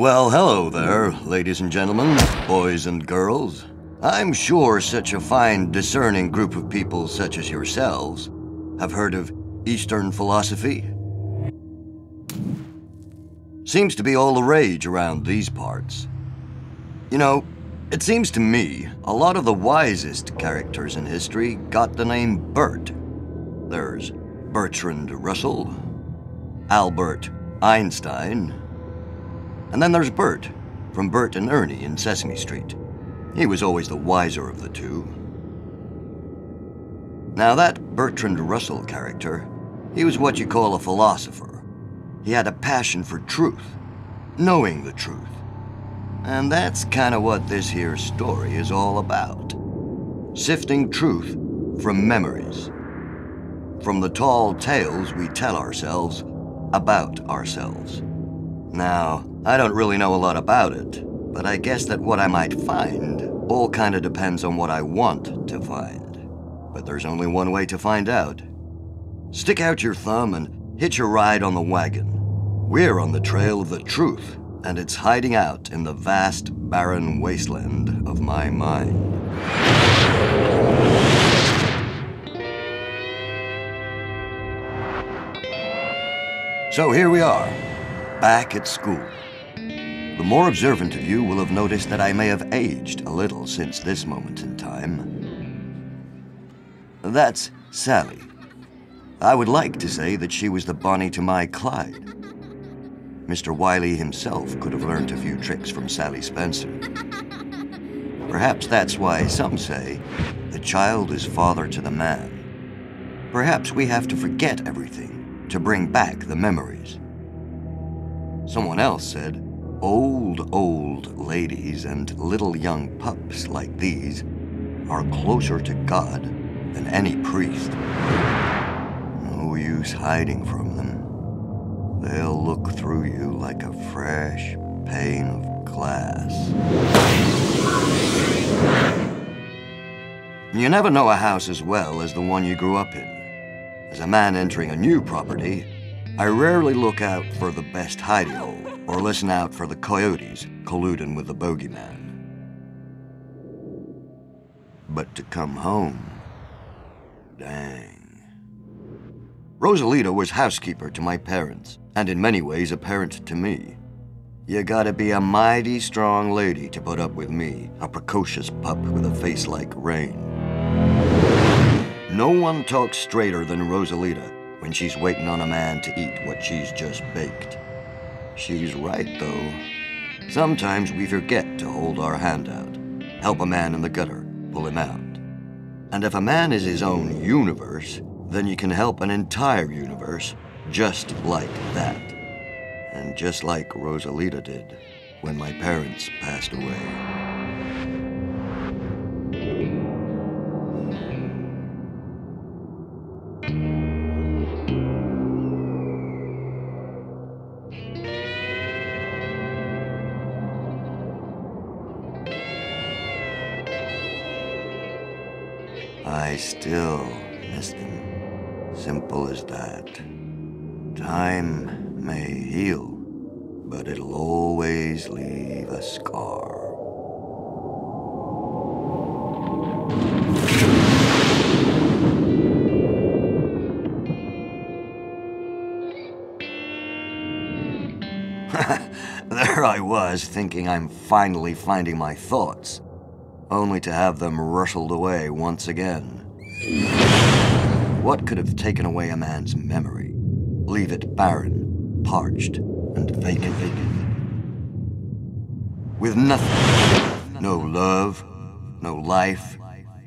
Well, hello there, ladies and gentlemen, boys and girls. I'm sure such a fine, discerning group of people such as yourselves have heard of Eastern philosophy. Seems to be all the rage around these parts. You know, it seems to me a lot of the wisest characters in history got the name Bert. There's Bertrand Russell, Albert Einstein, and then there's Bert, from Bert and Ernie in Sesame Street. He was always the wiser of the two. Now that Bertrand Russell character, he was what you call a philosopher. He had a passion for truth, knowing the truth. And that's kind of what this here story is all about. Sifting truth from memories. From the tall tales we tell ourselves about ourselves. Now, I don't really know a lot about it, but I guess that what I might find all kind of depends on what I want to find. But there's only one way to find out. Stick out your thumb and hitch a ride on the wagon. We're on the trail of the truth, and it's hiding out in the vast, barren wasteland of my mind. So here we are, back at school. The more observant of you will have noticed that I may have aged a little since this moment in time. That's Sally. I would like to say that she was the Bonnie to my Clyde. Mr. Wiley himself could have learned a few tricks from Sally Spencer. Perhaps that's why some say the child is father to the man. Perhaps we have to forget everything to bring back the memories. Someone else said, old ladies and little young pups like these are closer to God than any priest. No use hiding from them. They'll look through you like a fresh pane of glass. You never know a house as well as the one you grew up in. As a man entering a new property, I rarely look out for the best hidey hole or listen out for the coyotes colluding with the bogeyman. But to come home, dang. Rosalita was housekeeper to my parents, and in many ways a parent to me. You gotta be a mighty strong lady to put up with me, a precocious pup with a face like rain. No one talks straighter than Rosalita when she's waiting on a man to eat what she's just baked. She's right, though. Sometimes we forget to hold our hand out, help a man in the gutter, pull him out. And if a man is his own universe, then you can help an entire universe just like that. And just like Rosalita did when my parents passed away. I still miss them. Simple as that. Time may heal, but it'll always leave a scar. There I was, thinking I'm finally finding my thoughts, only to have them rustled away once again. What could have taken away a man's memory? Leave it barren, parched, and vacant. With nothing. No love, no life,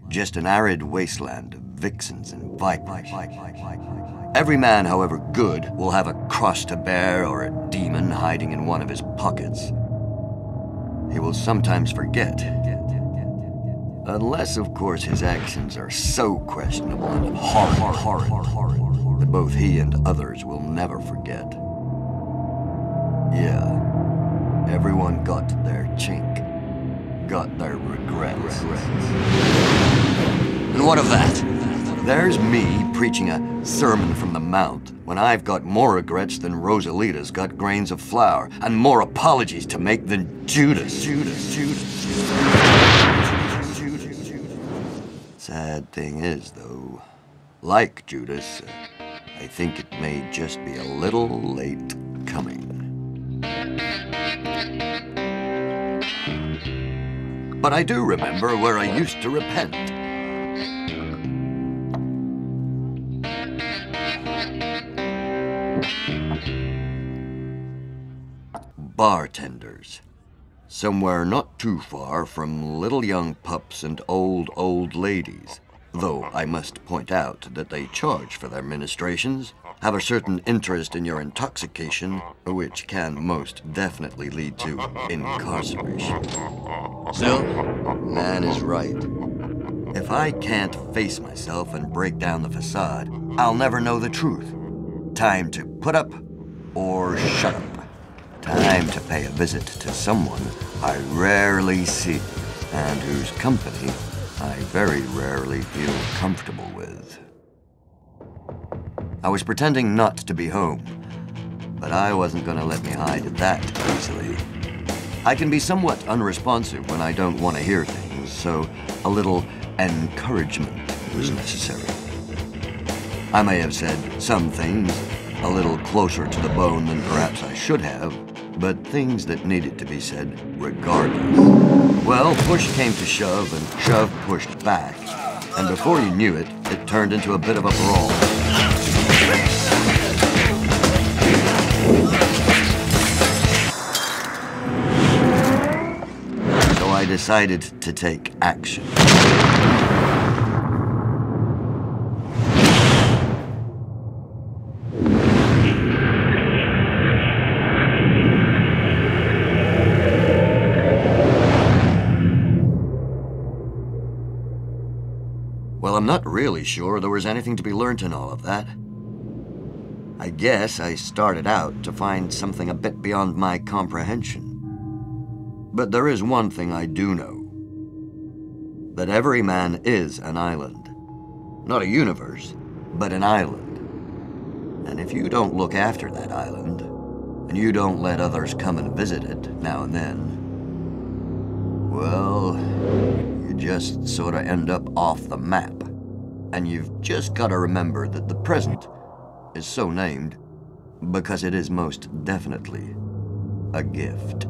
just an arid wasteland of vixens and vipers. Every man, however good, will have a cross to bear or a demon hiding in one of his pockets. He will sometimes forget. Unless, of course, his actions are so questionable and horrid that both he and others will never forget. Yeah, everyone got their chink, got their regrets. And what of that? There's me preaching a sermon from the Mount, when I've got more regrets than Rosalita's got grains of flour, and more apologies to make than Judas. Sad thing is, though, like Judas, I think it may just be a little late coming. But I do remember where I used to repent. Bartenders. Somewhere not too far from little young pups and old ladies. Though I must point out that they charge for their ministrations, have a certain interest in your intoxication, which can most definitely lead to incarceration. Still, man is right. If I can't face myself and break down the facade, I'll never know the truth. Time to put up or shut up. Time to pay a visit to someone I rarely see, and whose company I very rarely feel comfortable with. I was pretending not to be home, but I wasn't going to let me hide it that easily. I can be somewhat unresponsive when I don't want to hear things, so a little encouragement was necessary. I may have said some things a little closer to the bone than perhaps I should have, but things that needed to be said regardless. Well, push came to shove, and shove pushed back, and before you knew it, it turned into a bit of a brawl. So I decided to take action. Well, I'm not really sure there was anything to be learnt in all of that. I guess I started out to find something a bit beyond my comprehension. But there is one thing I do know. That every man is an island. Not a universe, but an island. And if you don't look after that island, and you don't let others come and visit it now and then, well, you just sort of end up off the map. And you've just got to remember that the present is so named because it is most definitely a gift.